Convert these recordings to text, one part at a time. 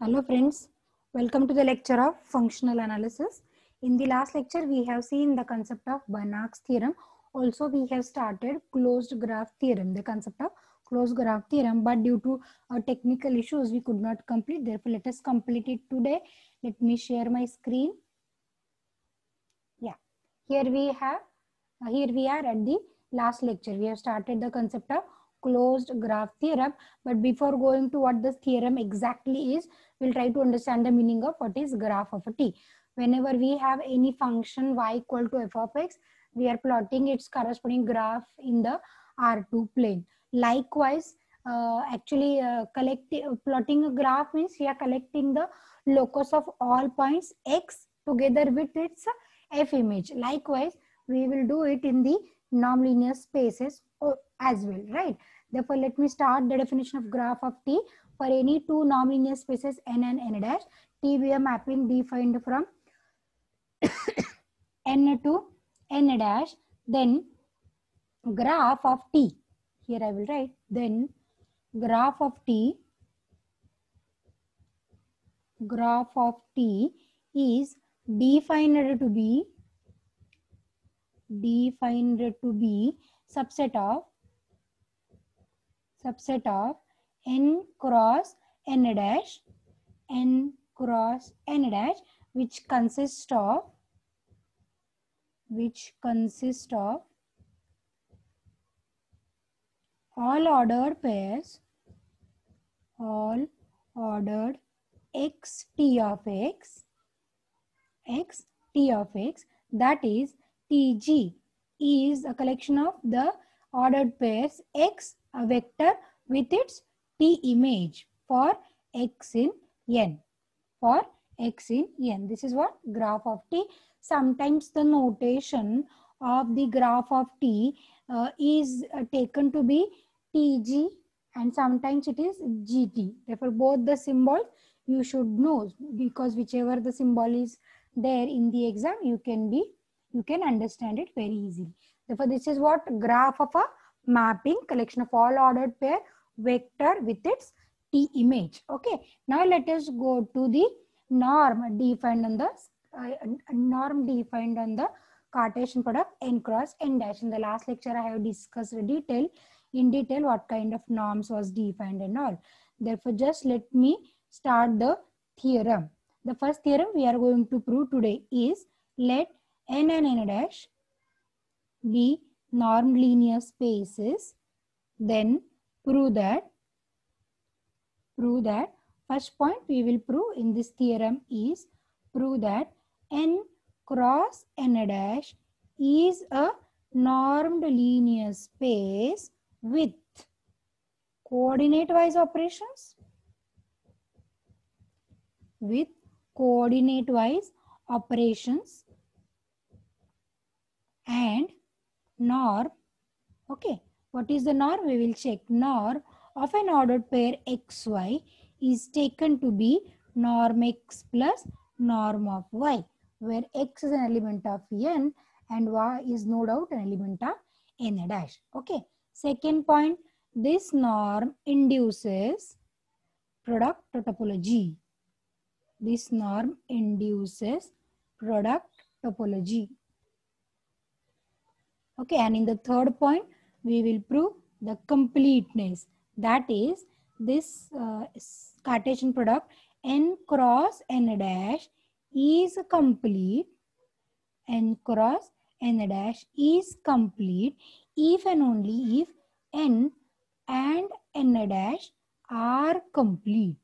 Hello friends, welcome to the lecture of functional analysis. In the last lecture, we have seen the concept of Banach's theorem. Also, we have started closed graph theorem, the concept of closed graph theorem, but due to technical issues, we could not complete. Therefore, let us complete it today. Let me share my screen. Yeah, here we are at the last lecture. We have started the concept of closed graph theorem, but before going to what this theorem exactly is, we'll try to understand the meaning of what is graph of a t. Whenever we have any function y equal to f of x, we are plotting its corresponding graph in the R2 plane. Likewise, plotting a graph means we are collecting the locus of all points x together with its f image. Likewise, we will do it in the non-linear spaces as well, right? Therefore, let me start the definition of graph of t. For any two non-linear spaces n and n dash, t be a mapping defined from n to n dash, then graph of t, here I will write, then graph of t is defined to be subset of n cross n dash, which consists of all ordered pairs, x t of x, that is Tg is a collection of the ordered pairs x, a vector with its t image for x in n. This is what graph of t. Sometimes the notation of the graph of t is taken to be Tg and sometimes it is Gt. Therefore, both the symbols you should know, because whichever the symbol is there in the exam, you can understand it very easily. Therefore, this is what graph of a mapping, collection of all ordered pair vector with its t image. Okay. Now let us go to the norm defined on the Cartesian product n cross n dash. In the last lecture, I have discussed in detail what kind of norms was defined and all. Therefore, just let me start the theorem. The first theorem we are going to prove today is, let n and n dash be norm linear spaces. Then prove that first point we will prove in this theorem is, prove that n cross n dash is a normed linear space with coordinate wise operations, and norm. Okay, what is the norm? We will check. Norm of an ordered pair xy is taken to be norm x plus norm of y, where x is an element of n and y is no doubt an element of n dash. Okay. Second point, this norm induces product topology. This norm induces product topology. Okay, and in the third point, we will prove the completeness. That is, this Cartesian product n cross n dash is complete. N cross n dash is complete if and only if n and n dash are complete.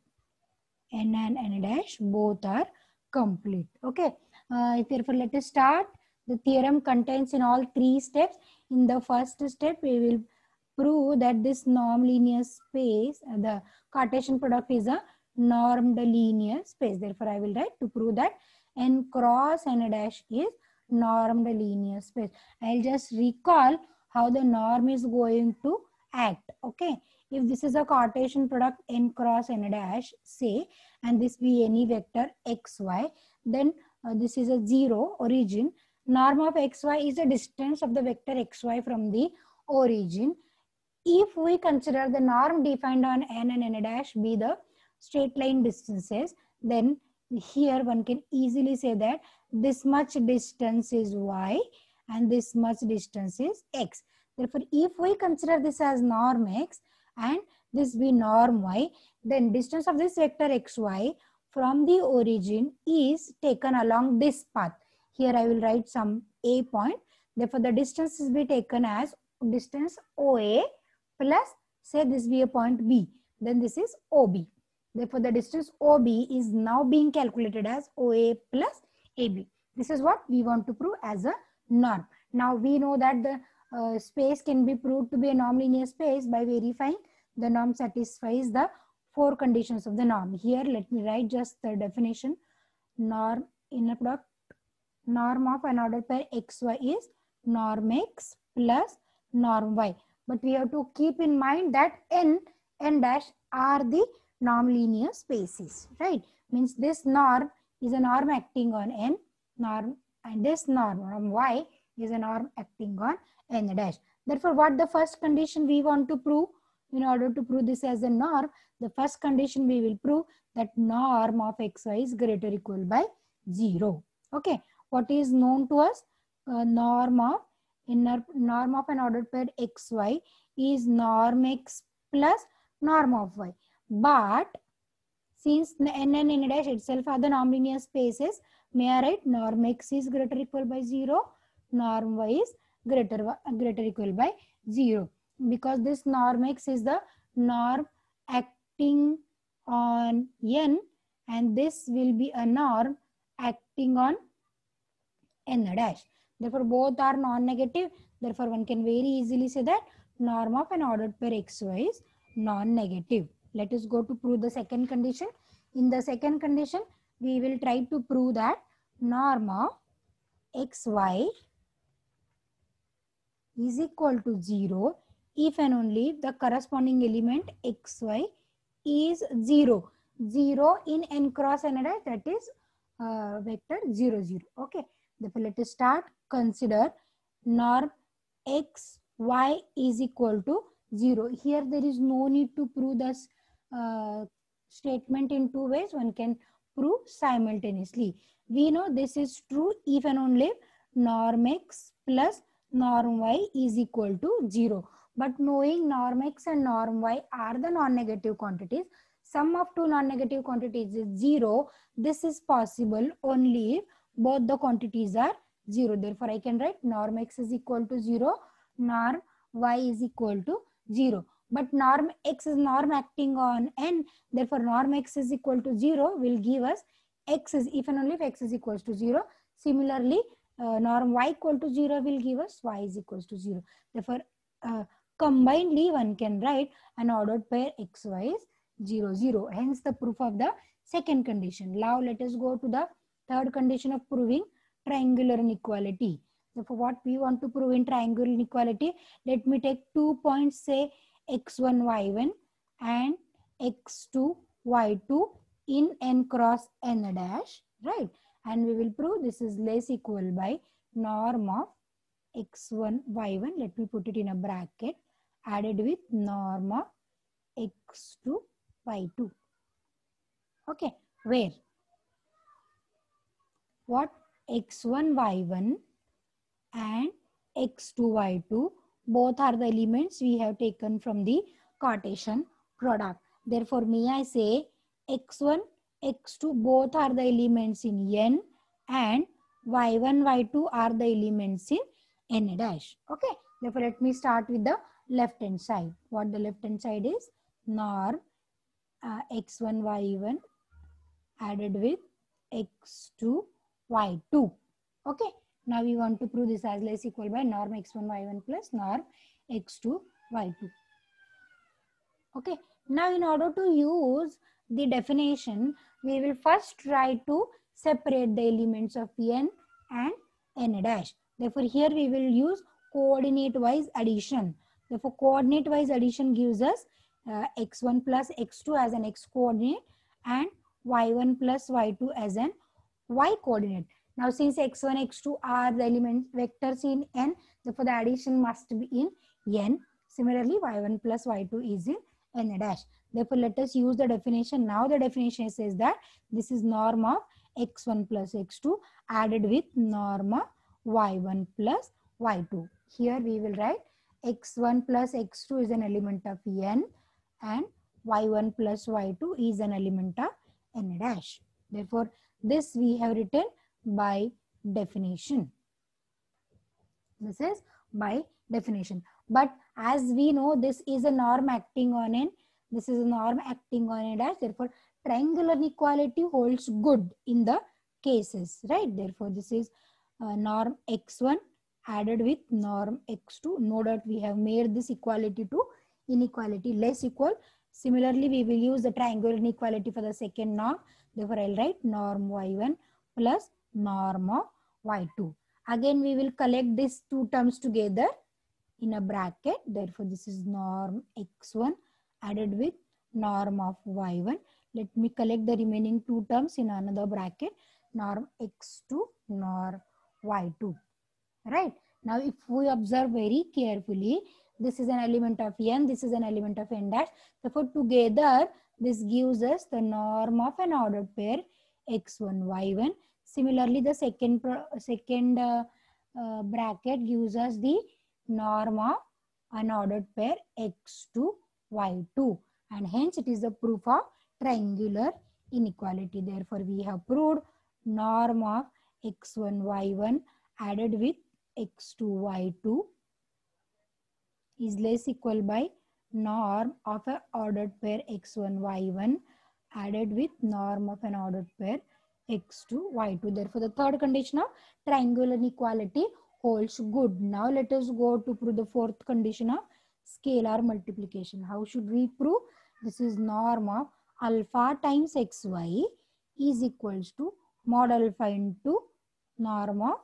N and n dash both are complete. Okay. Therefore, let us start. The theorem contains in all three steps. In the first step, we will prove that this norm linear space, the Cartesian product is a normed linear space. Therefore, I will write to prove that n cross n dash is normed linear space. I'll just recall how the norm is going to act. Okay. If this is a Cartesian product n cross n dash, say, and this be any vector xy, then this is a 0 origin. Norm of xy is the distance of the vector xy from the origin. If we consider the norm defined on n and n dash be the straight line distances, then here one can easily say that this much distance is y and this much distance is x. Therefore, if we consider this as norm x and this be norm y, then distance of this vector xy from the origin is taken along this path. Here I will write some a point. Therefore, the distance is be taken as distance OA plus, say this be a point B. Then this is OB. Therefore, the distance OB is now being calculated as OA plus AB. This is what we want to prove as a norm. Now, we know that the space can be proved to be a norm linear space by verifying the norm satisfies the 4 conditions of the norm. Here, let me write just the definition. Norm inner product, norm of an ordered pair xy is norm x plus norm y. But we have to keep in mind that n dash are the norm linear spaces, right? Means this norm is a norm acting on n norm, and this norm y is a norm acting on n dash. Therefore, what the first condition we want to prove? In order to prove this as a norm, the first condition we will prove that norm of xy is greater or equal by 0. Okay, what is known to us? Norm of an ordered pair xy is norm x plus norm of y. But since n and n dash itself are the norm linear spaces, may I write norm x is greater or equal by 0, norm y is greater or equal by 0. Because this norm x is the norm acting on n and this will be a norm acting on n dash. Therefore, both are non-negative. Therefore, one can very easily say that norm of an ordered pair xy is non-negative. Let us go to prove the second condition. In the second condition, we will try to prove that norm of xy is equal to 0 if and only if the corresponding element xy is 0. 0 in n cross n dash, that is vector 0, 0. Okay. Therefore, let us start. Consider norm xy is equal to 0. Here there is no need to prove this statement in 2 ways. One can prove simultaneously. We know this is true if and only if norm x plus norm y is equal to 0. But knowing norm x and norm y are the non-negative quantities, sum of 2 non-negative quantities is 0. This is possible only if both the quantities are 0. Therefore, I can write norm x is equal to 0, norm y is equal to 0. But norm x is norm acting on n. Therefore, norm x is equal to 0 will give us x is, if and only if x is equals to 0. Similarly, norm y equal to 0 will give us y is equals to 0. Therefore, combinedly one can write an ordered pair xy is 0, 0. Hence, the proof of the second condition. Now, let us go to the third condition of proving triangular inequality. Therefore, what we want to prove in triangular inequality, let me take 2 points, say x1, y1 and x2, y2 in n cross n dash, right? And we will prove this is less equal by norm of x1, y1. Let me put it in a bracket added with norm of x2, y2. Okay, where? What? x1, y1 and x2, y2 both are the elements we have taken from the Cartesian product. Therefore, may I say x1, x2 both are the elements in n and y1, y2 are the elements in n dash. Okay. Therefore, let me start with the left hand side. What the left hand side is? Norm x1, y1 added with x2, y2. Okay. Now we want to prove this as less equal by norm x1, y1 plus norm x2, y2. Okay. Now, in order to use the definition, we will first try to separate the elements of n and n dash. Therefore, here we will use coordinate-wise addition. Therefore, coordinate-wise addition gives us x1 plus x2 as an x coordinate and y1 plus y2 as an y coordinate. Now, since x1, x2 are the element vectors in n, therefore the addition must be in n. Similarly, y1 plus y2 is in n dash. Therefore, let us use the definition. Now the definition says that this is norm of x1 plus x2 added with norm of y1 plus y2. Here we will write x1 plus x2 is an element of n and y1 plus y2 is an element of n dash. Therefore, this we have written by definition. This is by definition. But as we know, this is a norm acting on n. This is a norm acting on a dash. Therefore, triangular inequality holds good in the cases, right? Therefore, this is norm x1 added with norm x2. Note that we have made this equality to inequality less equal. Similarly, we will use the triangular inequality for the second norm. Therefore, I'll write norm y1 plus norm of y2. Again, we will collect these two terms together in a bracket. Therefore, this is norm x1 added with norm of y1. Let me collect the remaining two terms in another bracket. Norm x2, norm y2. Right. Now, if we observe very carefully, this is an element of n, this is an element of n dash. Therefore, together, this gives us the norm of an ordered pair x1, y1. Similarly, the second bracket gives us the norm of unordered pair x2, y2. And hence, it is a proof of triangular inequality. Therefore, we have proved norm of x1, y1 added with x2, y2 is less equal by norm of an ordered pair x1, y1 added with norm of an ordered pair x2, y2. Therefore, the third condition of triangular inequality holds good. Now, let us go to prove the fourth condition of scalar multiplication. How should we prove? This is norm of alpha times xy is equals to mod alpha into norm of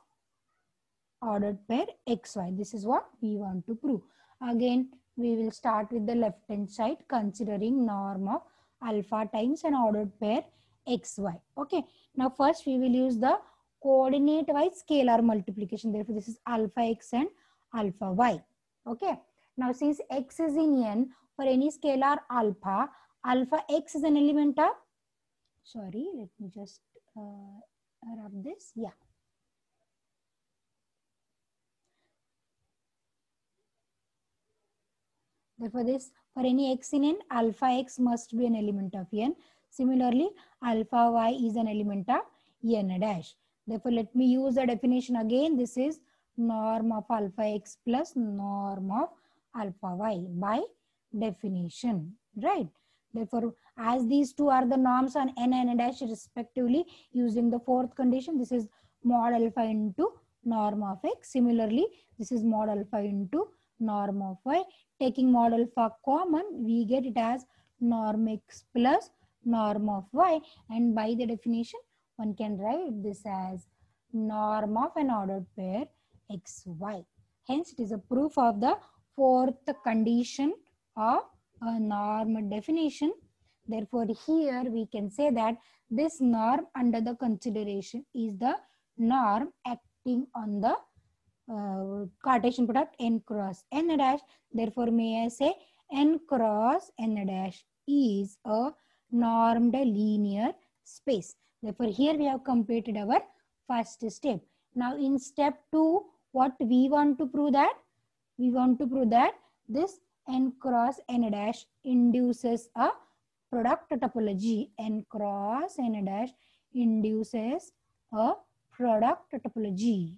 ordered pair xy. This is what we want to prove. Again, we will start with the left hand side considering norm of alpha times an ordered pair xy. Okay. Now, first we will use the coordinate wise scalar multiplication. Therefore, this is alpha x and alpha y. Okay. Now, since x is in n, for any scalar alpha, alpha x is an element of, sorry, let me just rub this. Yeah. Therefore, this for any x in n, alpha x must be an element of n. Similarly, alpha y is an element of n dash. Therefore, let me use the definition again. This is norm of alpha x plus norm of alpha y by definition, right? Therefore, as these two are the norms on n and n dash respectively, using the fourth condition, this is mod alpha into norm of x. Similarly, this is mod alpha into norm of y. Taking mod alpha common, we get it as norm x plus norm of y, and by the definition, one can write this as norm of an ordered pair xy. Hence, it is a proof of the fourth condition of a norm definition. Therefore, here we can say that this norm under the consideration is the norm acting on the Cartesian product n cross n dash. Therefore, may I say n cross n dash is a normed linear space. Therefore, here we have completed our first step. Now, in step 2, what we want to prove that? We want to prove that this n cross n dash induces a product topology. N cross n dash induces a product topology.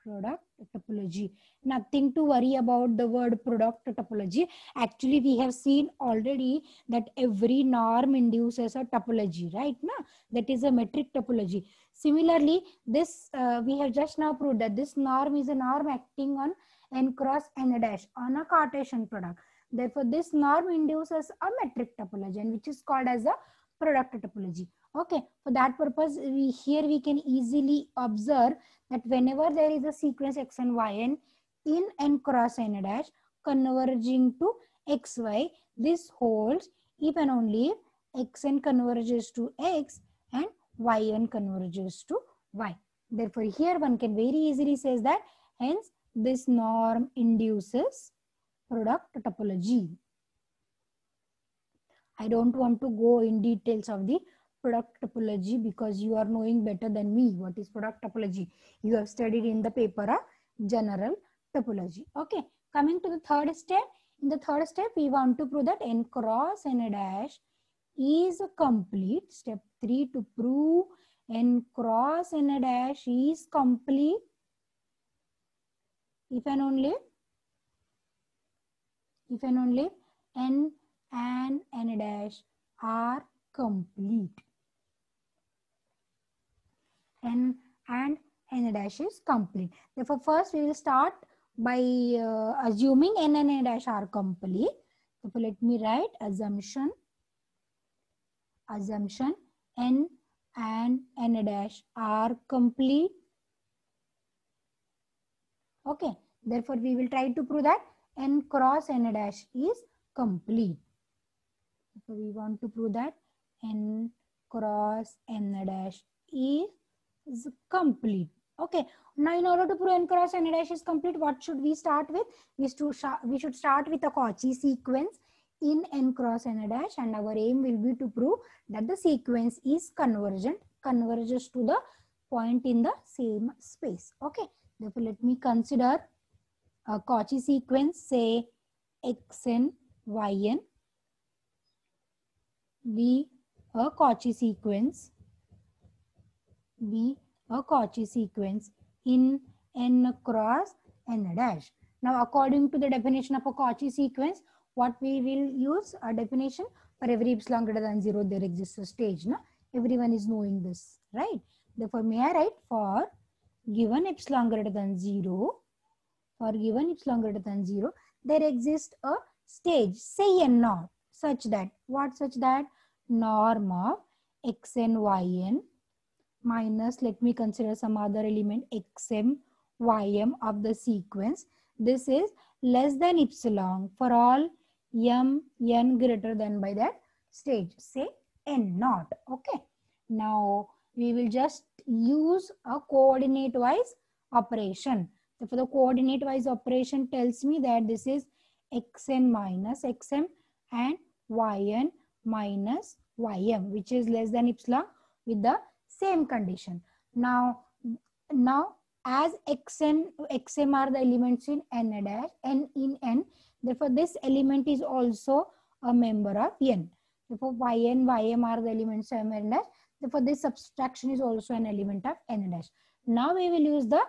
Product topology. Nothing to worry about the word product topology. Actually, we have seen already that every norm induces a topology, right? No? That is a metric topology. Similarly, this we have just now proved that this norm is a norm acting on n cross n dash on a Cartesian product. Therefore, this norm induces a metric topology, and which is called as a product topology. Okay, for that purpose, here we can easily observe that whenever there is a sequence x and yn in n cross n dash converging to xy, this holds if and only if xn converges to x and yn converges to y. Therefore, here one can very easily say that hence this norm induces product topology. I don't want to go in details of the product topology because you are knowing better than me what is product topology. You have studied in the paper of general topology. Okay, coming to the third step. In the third step, we want to prove that n cross n dash is complete. Step 3, to prove n cross n dash is complete if and only n and n dash are complete. N and n dash is complete. Therefore, first we will start by assuming n and n dash are complete. Therefore, let me write assumption n and n dash are complete. Okay, therefore we will try to prove that n cross n dash is complete. So we want to prove that n cross n dash is complete. Okay, now in order to prove n cross n dash is complete, what should we start with? We should start with a Cauchy sequence in n cross n dash, and our aim will be to prove that the sequence is converges to the point in the same space. Okay, therefore let me consider a Cauchy sequence, say xn yn, be a Cauchy sequence in n cross n dash. Now, according to the definition of a Cauchy sequence, what we will use a definition for every epsilon greater than 0, there exists a stage. No? Everyone is knowing this, right? Therefore, may I write for given epsilon greater than 0, there exists a stage, say n naught, such that, norm of xn yn minus, let me consider some other element, xm ym of the sequence. This is less than epsilon for all n greater than by that stage, say n naught. Okay, now we will just use a coordinate wise operation. Therefore, the coordinate wise operation tells me that this is xn minus xm and yn minus ym, which is less than epsilon with the same condition. Now as xm are the elements in n dash, n in n, therefore this element is also a member of n. Therefore yn, ym are the elements of n dash. Therefore this subtraction is also an element of n dash. Now we will use the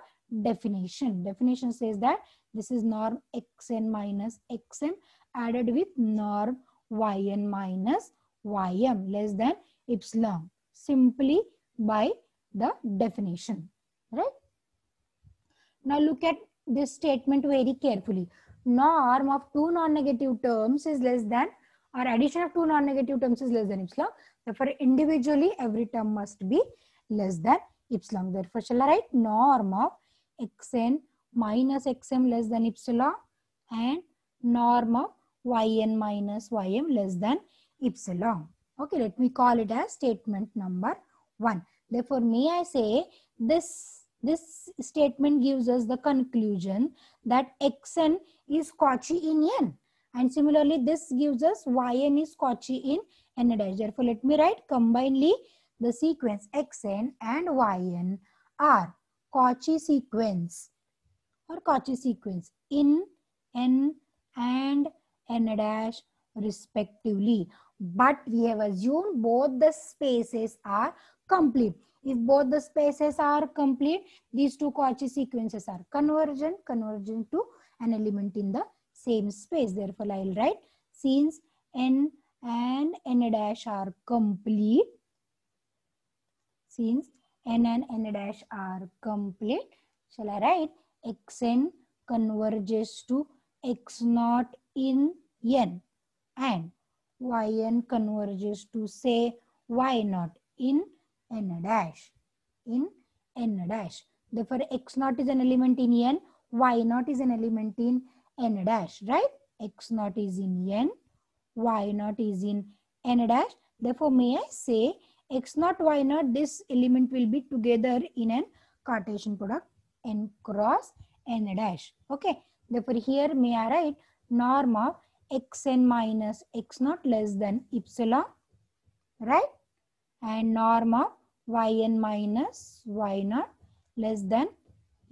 definition. Definition says that this is norm xn minus xm added with norm yn minus ym less than epsilon, simply by the definition, right? Now look at this statement very carefully. Norm of two non-negative terms is less than, or addition of two non-negative terms is less than epsilon. Therefore, individually every term must be less than epsilon. Therefore, shall I write norm of xn minus xm less than epsilon and norm of yn minus ym less than epsilon. Okay, let me call it as statement number 1. Therefore, may I say this statement gives us the conclusion that xn is Cauchy in n, and similarly this gives us yn is Cauchy in n dash. Therefore, let me write combinedly the sequence xn and yn are Cauchy sequence in n and n dash respectively. But we have assumed both the spaces are complete. If both the spaces are complete, these two Cauchy sequences are convergent to an element in the same space. Therefore, I will write since n and n dash are complete, shall I write xn converges to x naught in n and yn converges to say y naught in n dash. Therefore, x naught is an element in n, y naught is an element in n dash, right? X naught is in n, y naught is in n dash. Therefore, may I say x naught, y naught, this element will be together in an Cartesian product n cross n dash. Okay. Therefore, here may I write norm of xn minus x naught less than epsilon, right? And norm of yn minus y naught less than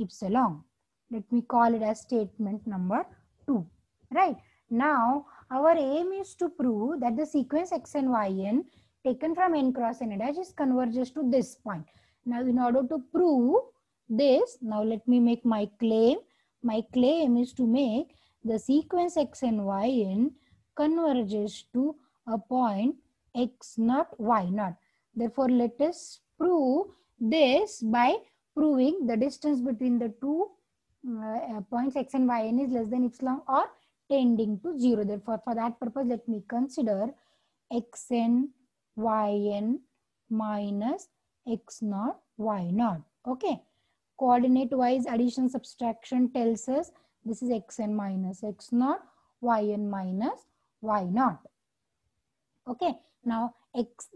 epsilon. Let me call it as statement number 2, right? Now, our aim is to prove that the sequence x and yn taken from n cross n dash is converges to this point. Now, in order to prove this, now let me make my claim. My claim is to make the sequence x and yn converges to a point x naught, y naught. Therefore, let us prove this by proving the distance between the two points x and yn is less than epsilon or tending to 0. Therefore, for that purpose, let me consider xn, yn minus x naught, y naught. Okay. Coordinate wise addition subtraction tells us this is xn minus x naught, yn minus y naught. Okay. Now,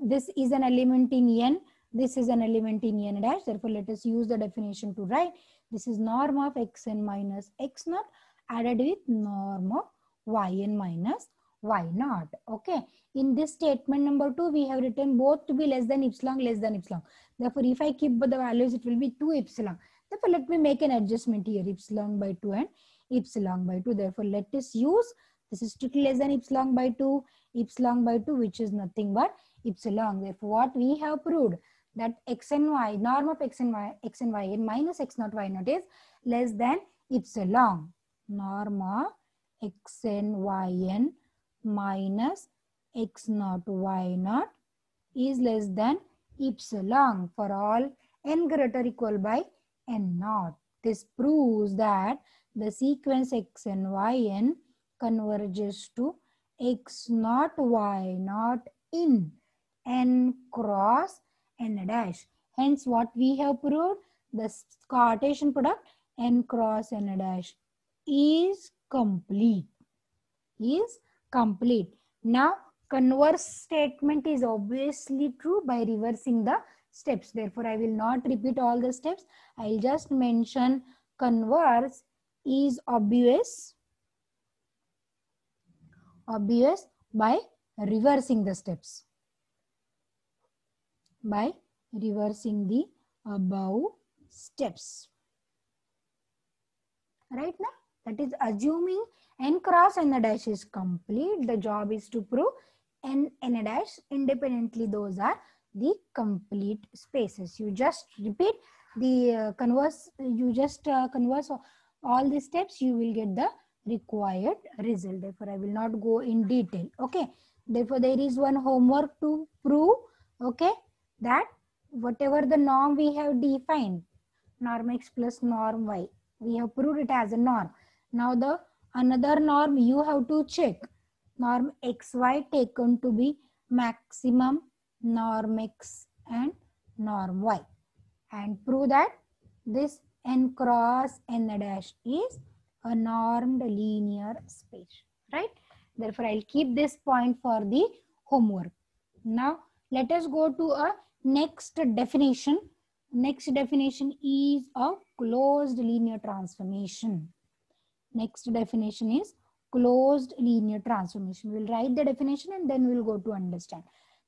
this is an element in n. This is an element in n dash. Therefore, let us use the definition to write. This is norm of xn minus x naught added with norm of yn minus y naught. Okay. In this statement number 2, we have written both to be less than epsilon, less than epsilon. Therefore, if I keep the values, it will be 2 epsilon. Therefore, let me make an adjustment here, epsilon by 2 and epsilon by 2. Therefore, let us use, this is strictly less than epsilon by 2, which is nothing but epsilon. Therefore, what we have proved that x and y, norm of x and y minus x naught, y naught is less than epsilon. Norm of x and yn minus x naught, y naught is less than epsilon for all n greater or equal by n naught. This proves that the sequence x and yn converges to x naught, y naught in n cross n dash. Hence, what we have proved, the Cartesian product n cross n dash is complete. Now, converse statement is obviously true by reversing the steps. Therefore, I will not repeat all the steps. I will just mention converse is obvious by reversing the steps. By reversing the above steps. Right now? That is assuming n cross n dash is complete. The job is to prove n dash independently. Those are the complete spaces. You just repeat the converse. You just converse all the steps. You will get the required result. Therefore, I will not go in detail. Okay. Therefore, there is one homework to prove. Okay. That whatever the norm we have defined, norm x plus norm y, we have proved it as a norm. Now the another norm you have to check. Norm xy taken to be maximum norm x and norm y. And prove that this n cross n dash is a normed linear space. Right? Therefore, I'll keep this point for the homework. Now, let us go to a next definition. Next definition is a closed linear transformation. Next definition is closed linear transformation. We'll write the definition and then we'll go to understand.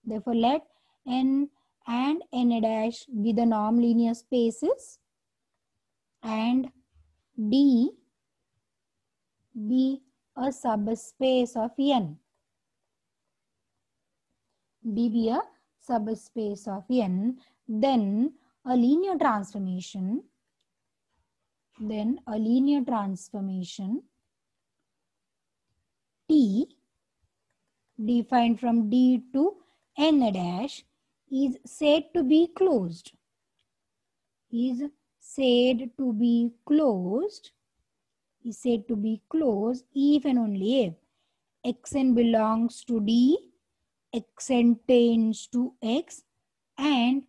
Therefore, let n and n dash be the norm linear spaces and D be a subspace of n. D be a subspace of n, then a linear transformation, T defined from D to n dash is said to be closed. Is said to be closed if and only if xn belongs to D, xn tends to x, and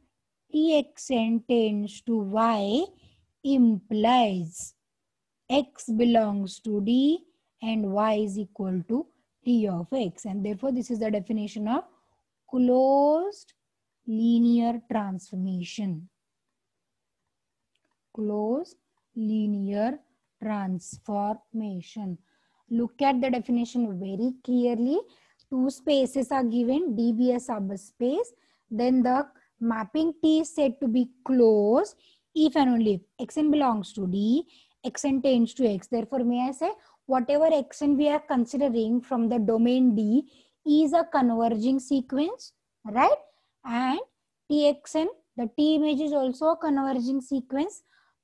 txn tends to y implies x belongs to D and y is equal to t of x. And therefore, this is the definition of closed linear transformation. Closed linear transformation. Look at the definition very clearly. Two spaces are given, D be a subspace. Then the mapping T is said to be closed if and only if Xn belongs to D, Xn tends to X. Therefore, may I say whatever Xn we are considering from the domain D is a converging sequence, right? And Txn, the T image is also a converging sequence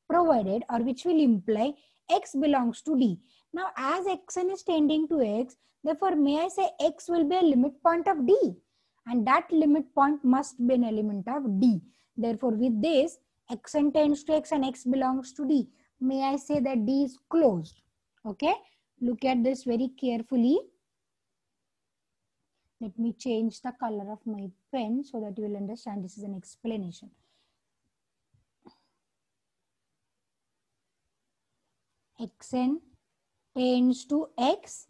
provided or which will imply X belongs to D. Now, as Xn is tending to X, therefore, may I say X will be a limit point of D, and that limit point must be an element of D. Therefore, with this, Xn tends to X and X belongs to D. May I say that D is closed? Okay, look at this very carefully. Let me change the color of my pen so that you will understand this is an explanation. Xn tends to X.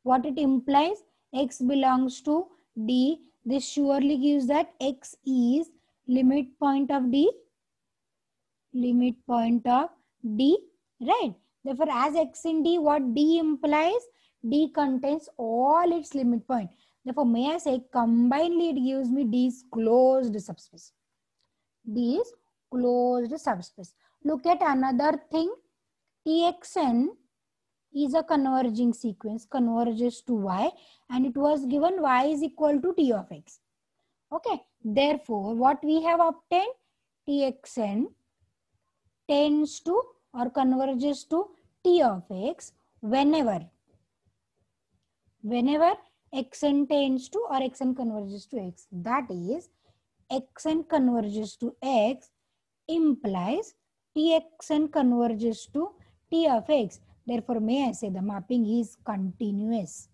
What it implies? X belongs to D. This surely gives that X is limit point of D. Limit point of D, right? Therefore, as X in D, what D implies? D contains all its limit point. Therefore, may I say combinedly it gives me D is closed subspace. D is closed subspace. Look at another thing. Txn is a converging sequence, converges to Y, and it was given Y is equal to T of X. Okay. Therefore, what we have obtained? Txn tends to or converges to T of X whenever Xn tends to or Xn converges to X. That is, Xn converges to X implies Txn converges to T of X. Therefore, may I say the mapping is continuous.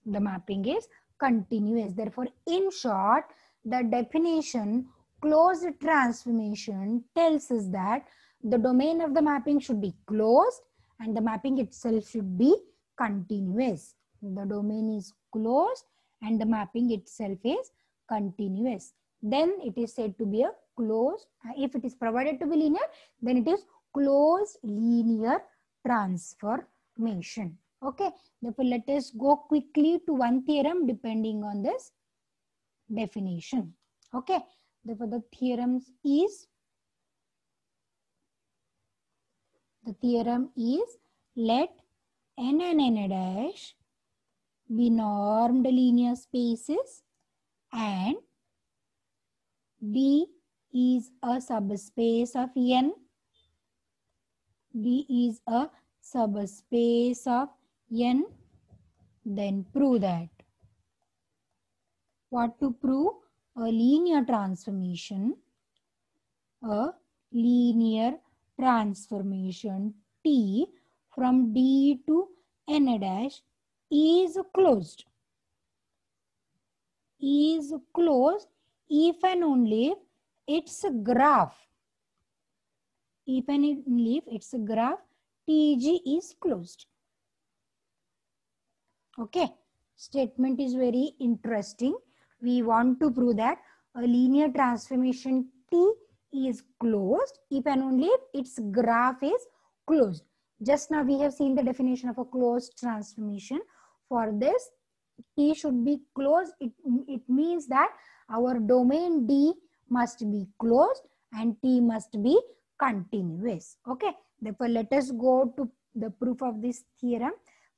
The mapping is continuous. Therefore, in short, the definition closed transformation tells us that the domain of the mapping should be closed and the mapping itself should be continuous. The domain is closed and the mapping itself is continuous. Then it is said to be a closed. If it is provided to be linear, then it is closed linear transformation. Okay. Therefore, let us go quickly to one theorem depending on this definition. Okay. Therefore, the theorem is let N and N dash be normed linear spaces and D is a subspace of N. D is a subspace of N. Then prove that. What to prove? A linear transformation. A linear transformation T from D to N dash is closed. Is closed if and only if its graph. If and only if its graph TG is closed. Okay. Statement is very interesting. We want to prove that a linear transformation T is closed if and only if its graph is closed. Just now we have seen the definition of a closed transformation. For this, T should be closed. It means that our domain D must be closed and T must be continuous. Okay. Therefore, let us go to the proof of this theorem.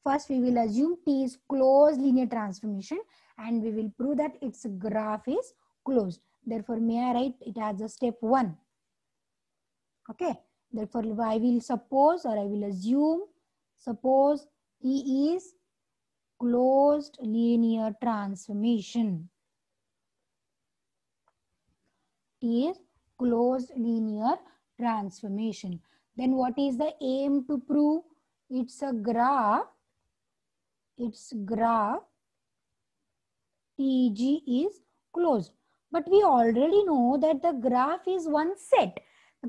First, we will assume T is closed linear transformation and we will prove that its graph is closed. Therefore, may I write it as a step 1. Okay. Therefore, I will suppose or I will assume, suppose T is closed linear transformation. T is closed linear transformation. Then what is the aim to prove? It's a graph. Its graph TG is closed. But we already know that the graph is one set.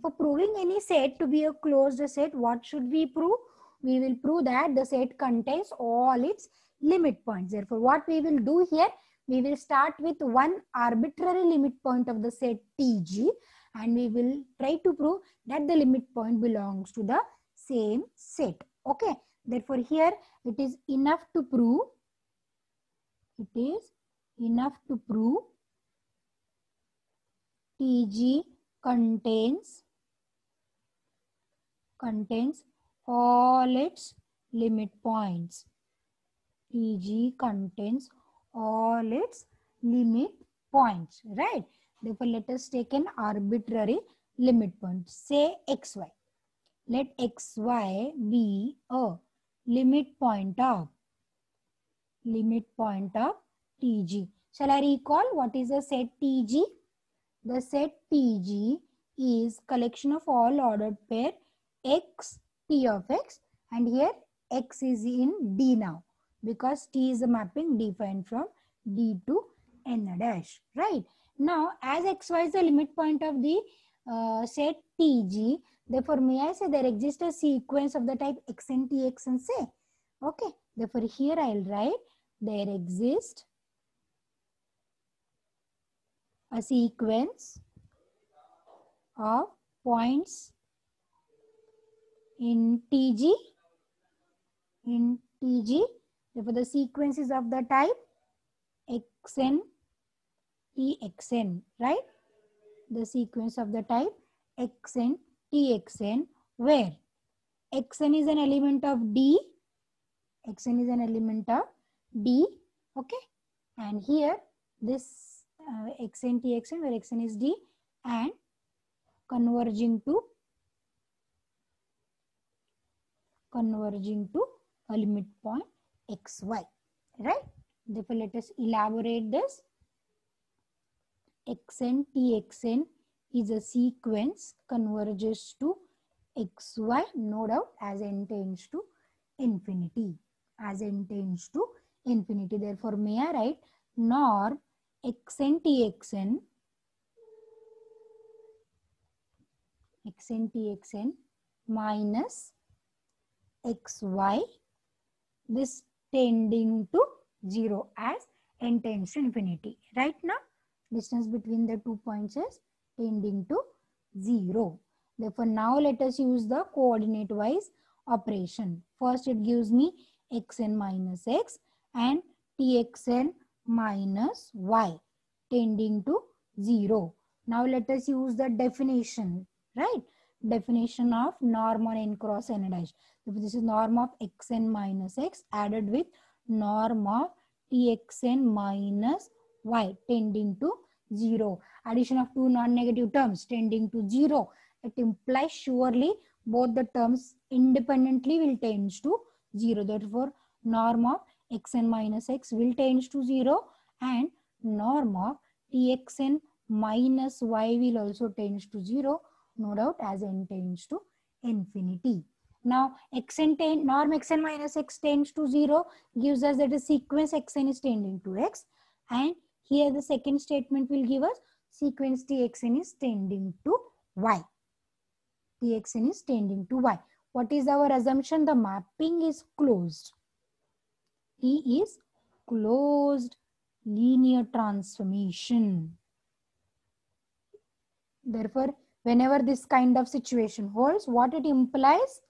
For proving any set to be a closed set, what should we prove? We will prove that the set contains all its limit points. Therefore, what we will do here, we will start with one arbitrary limit point of the set TG and we will try to prove that the limit point belongs to the same set. Okay. Therefore, here it is enough to prove. It is enough to prove Tg contains all its limit points. Tg contains all its limit points, right? Therefore, let us take an arbitrary limit point. Say xy. Let xy be a limit point of Tg. Shall I recall what is the set Tg? The set Tg is collection of all ordered pair x t of x, and here x is in D now because T is a mapping defined from D to n dash, right? Now as xy is the limit point of the set Tg, therefore may I say there exists a sequence of the type xn txn say. Okay, therefore here I will write there exists a sequence of points in Tg. Therefore the sequence is of the type xn txn, right? The sequence of the type xn txn where xn is an element of D. Xn is an element of D. Okay, and here this xn txn where xn is D and converging to a limit point xy, right? Therefore let us elaborate this. Xn txn is a sequence converges to xy, no doubt, as n tends to infinity. Therefore may I write nor xn txn minus xy, this tending to 0 as n tends to infinity. Right now, distance between the 2 points is tending to 0. Therefore, now let us use the coordinate wise operation. First, it gives me xn minus x and txn minus y tending to 0. Now, let us use the definition, right? Definition of norm on n cross n dash. This is norm of xn minus x added with norm of txn minus y tending to 0. Addition of two non-negative terms tending to 0. It implies surely both the terms independently will tend to 0. Therefore, norm of xn minus x will tend to 0 and norm of txn minus y will also tend to 0. No doubt as n tends to infinity. Now norm xn minus x tends to 0 gives us that the sequence xn is tending to x, and here the second statement will give us sequence txn is tending to y. What is our assumption? The mapping is closed. T is closed linear transformation. Therefore, whenever this kind of situation holds, what it implies?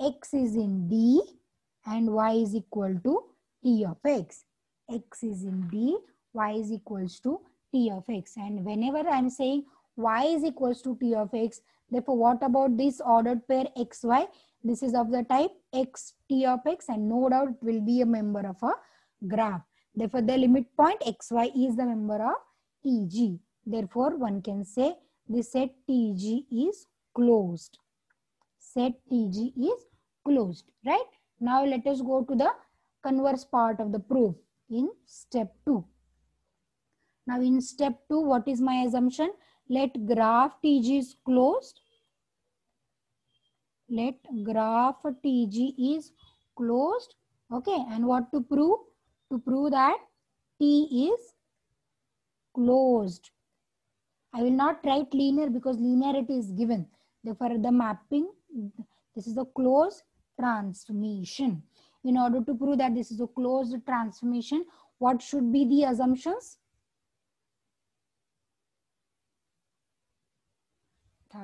X is in D and y is equal to T of x. X is in D, y is equals to T of x. And whenever I am saying y is equals to T of x, therefore what about this ordered pair xy? This is of the type x T of x and no doubt it will be a member of a graph. Therefore the limit point xy is the member of Tg. Therefore one can say this set Tg is closed. Set Tg is closed, right? Now let us go to the converse part of the proof in step 2. Now in step 2, what is my assumption? Let graph Tg is closed. Let graph Tg is closed. Okay, and what to prove? To prove that T is closed. I will not write linear because linearity is given. Therefore, the mapping, this is a closed transformation. In order to prove that this is a closed transformation, what should be the assumptions?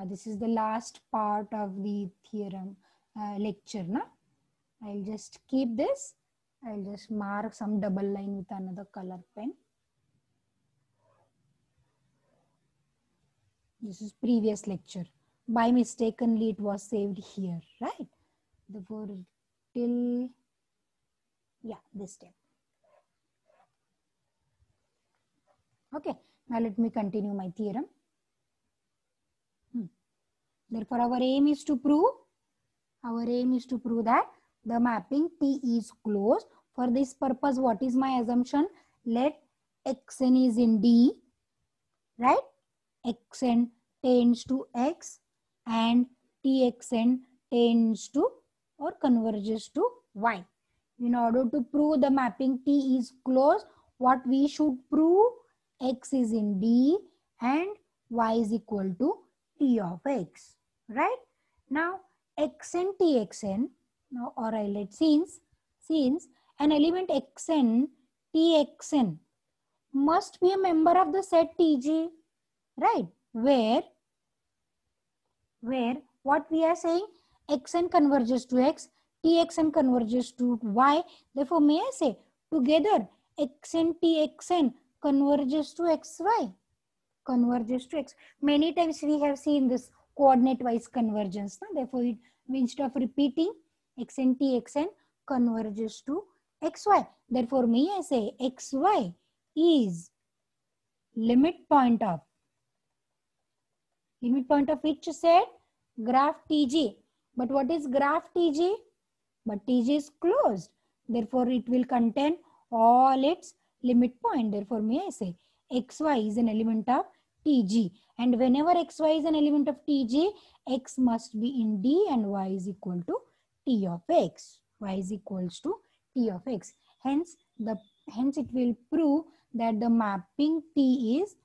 This is the last part of the theorem lecture. Na? I'll just keep this. I'll just mark some double line with another color pen. This is previous lecture. By mistakenly it was saved here, right? Therefore, till, yeah, this step. Okay, now let me continue my theorem. Therefore, our aim is to prove that the mapping T is closed. For this purpose, what is my assumption? Let Xn is in D, right? Xn tends to X and Txn tends to or converges to Y. In order to prove the mapping T is closed, what we should prove? X is in D and Y is equal to T of X, right? Now, Xn Txn, now or I let since an element Xn Txn must be a member of the set Tg, right? Where what we are saying, Xn converges to X, Txn converges to Y. Therefore, may I say together Xn Txn converges to Xy, converges to X. Many times we have seen this coordinate wise convergence. Therefore, instead of repeating, Xn Txn converges to Xy. Therefore, may I say Xy is limit point of which set? Graph Tg. But what is graph Tg? But Tg is closed. Therefore, it will contain all its limit point. Therefore, may I say Xy is an element of Tg. And whenever Xy is an element of Tg, X must be in D and Y is equal to T of X. Y is equals to T of X. Hence, it will prove that the mapping T is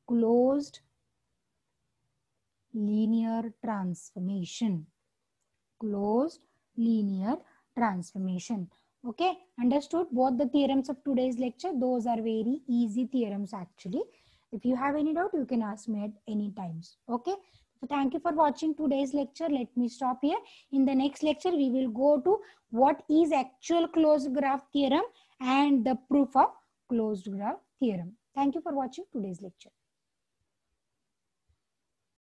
closed linear transformation. Closed linear transformation. Okay, understood both the theorems of today's lecture. Those are very easy theorems actually. If you have any doubt, you can ask me at any times. Okay, so thank you for watching today's lecture. Let me stop here. In the next lecture, we will go to what is actual closed graph theorem and the proof of closed graph theorem. Thank you for watching today's lecture.